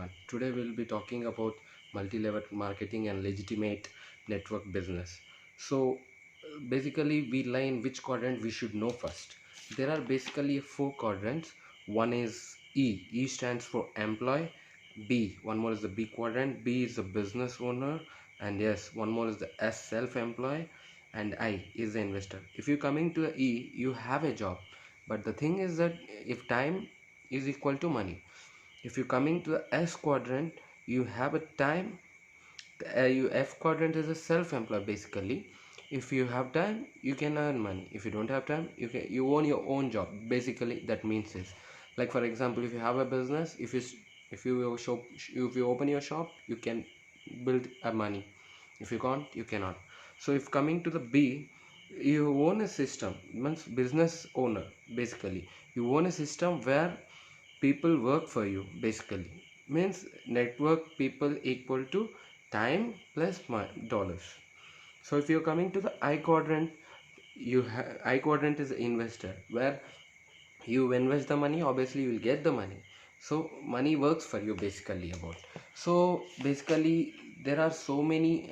everyone. Today we'll be talking about multi-level marketing and legitimate network business. So basically we lie in which quadrant we should know first. There are basically four quadrants. One is E. E stands for employee. B. One more is the B quadrant. B is the business owner. And yes, one more is the S self-employed. And I is the investor. If you're coming to the E, you have a job. But the thing is that if time is equal to money, if you're coming to the S quadrant, you have a time. You F quadrant is a self-employed basically. If you have time, you can earn money. If you don't have time, you own your own job. Basically, that means is like, for example, if you have a business, if you open your shop, you can build a money. If you can't, you cannot. So if coming to the B, you own a system, means business owner. Basically, you own a system where people work for you. Basically means network people equal to time plus dollars. So if you're coming to the I quadrant, I quadrant is investor, where you invest the money, obviously you will get the money. So money works for you basically about. So basically there are so many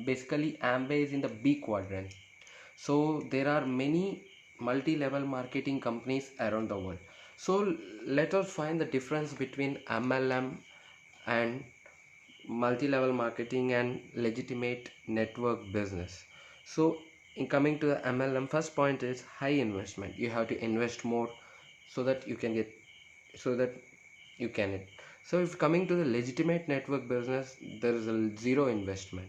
basically Amway is in the B quadrant. So there are many multi-level marketing companies around the world. So let us find the difference between MLM and multi-level marketing and legitimate network business. So in coming to the MLM, first point is high investment. You have to invest more so that you can get, so that you can it. So if coming to the legitimate network business, there is a zero investment.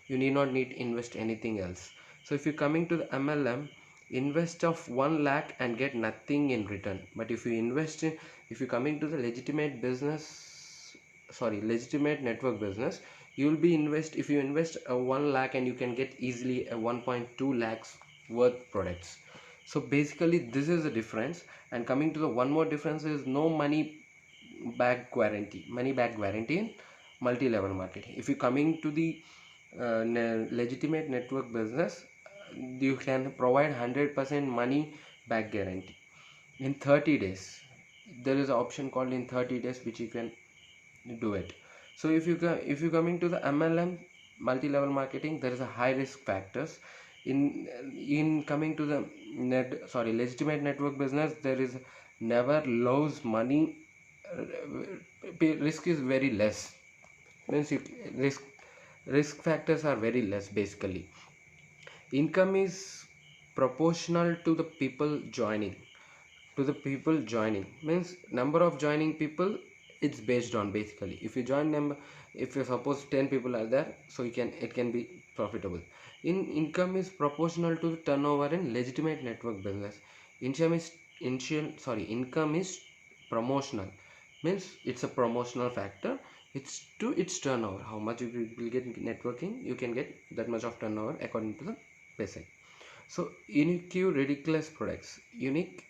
You need invest anything else. So if you're coming to the MLM, invest of 1 lakh and get nothing in return. But if you invest in, if you're coming to the legitimate business, sorry, legitimate network business, you will be invest, if you invest a 1 lakh and you can get easily a 1.2 lakhs worth products. So basically this is the difference. And coming to the one more difference is no money back guarantee in multi-level marketing. If you're coming to the legitimate network business, you can provide 100% money back guarantee in 30 days. There is an option called in 30 days which you can do it. So if you coming to the MLM, multi-level marketing, there is a high risk factors. In coming to the legitimate network business, there is never lose money. Risk is very less, means you, risk factors are very less. Basically income is proportional to the people joining, means number of joining people, it's based on. Basically if you join number, if you suppose 10 people are there, so it can be profitable. Income is proportional to the turnover in legitimate network business. Income is promotional, means it's a promotional factor. It's to its turnover, how much you will get networking, you can get that much of turnover according to the basic. So unique ridiculous products, unique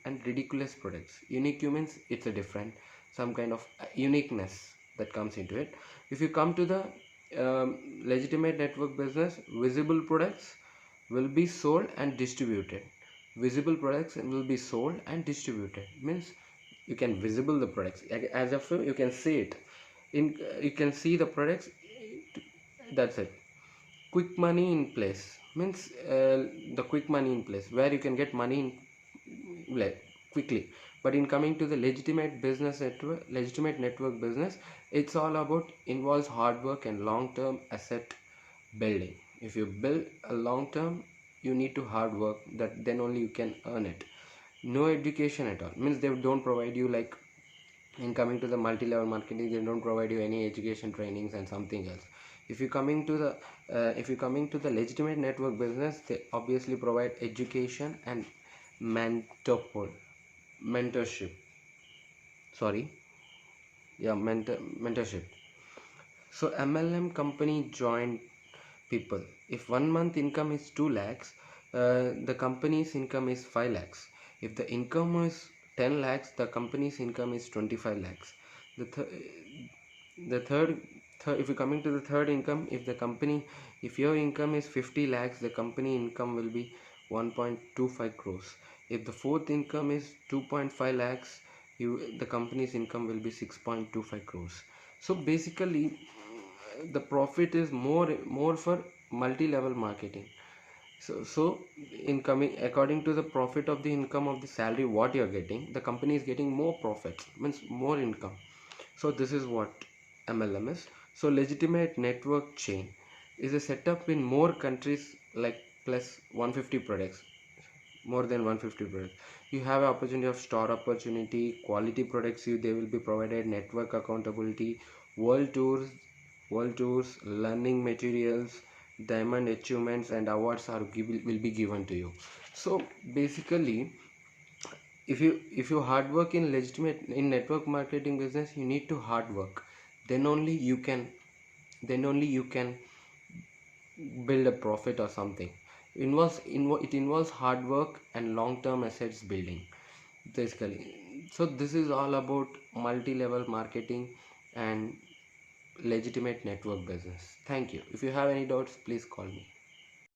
and ridiculous products. Unique means it's a different, some kind of uniqueness that comes into it. If you come to the legitimate network business, visible products will be sold and distributed. Visible products will be sold and distributed, means you can visible the products, as of you can see it in, you can see the products. That's it. Quick money in place, means the quick money in place where you can get money in, like, quickly. But in coming to the legitimate network business, it's all about involves hard work and long-term asset building. If you build a long term, you need to hard work, that then only you can earn it. No education at all, means they don't provide you, like in coming to the multi-level marketing, they don't provide you any education trainings and something else. If you coming to the legitimate network business, they obviously provide education and mentorship, sorry, yeah, mentorship. So MLM company joined people. If 1 month income is 2 lakhs, the company's income is 5 lakhs. If the income is 10 lakhs, the company's income is 25 lakhs. The third, if you're coming to the third income, if your income is 50 lakhs, the company income will be 1.25 crores. If the fourth income is 2.5 lakhs, the company's income will be 6.25 crores. So basically the profit is more for multi-level marketing. So in coming according to the profit of the income of the salary what you're getting, the company is getting more profits, means more income. So this is what MLM is. So legitimate network chain is a setup in more countries, like plus 150 products, more than 150 products. You have an opportunity of store opportunity, quality products, they will be provided, network accountability, world tours, learning materials, diamond achievements and awards will be given to you. So basically, if you hard work in legitimate in network marketing business, you need to hard work. Then only you can then only you can build a profit or something. It involves hard work and long term assets building, basically. So this is all about multi-level marketing and legitimate network business. Thank you. If you have any doubts, please call me.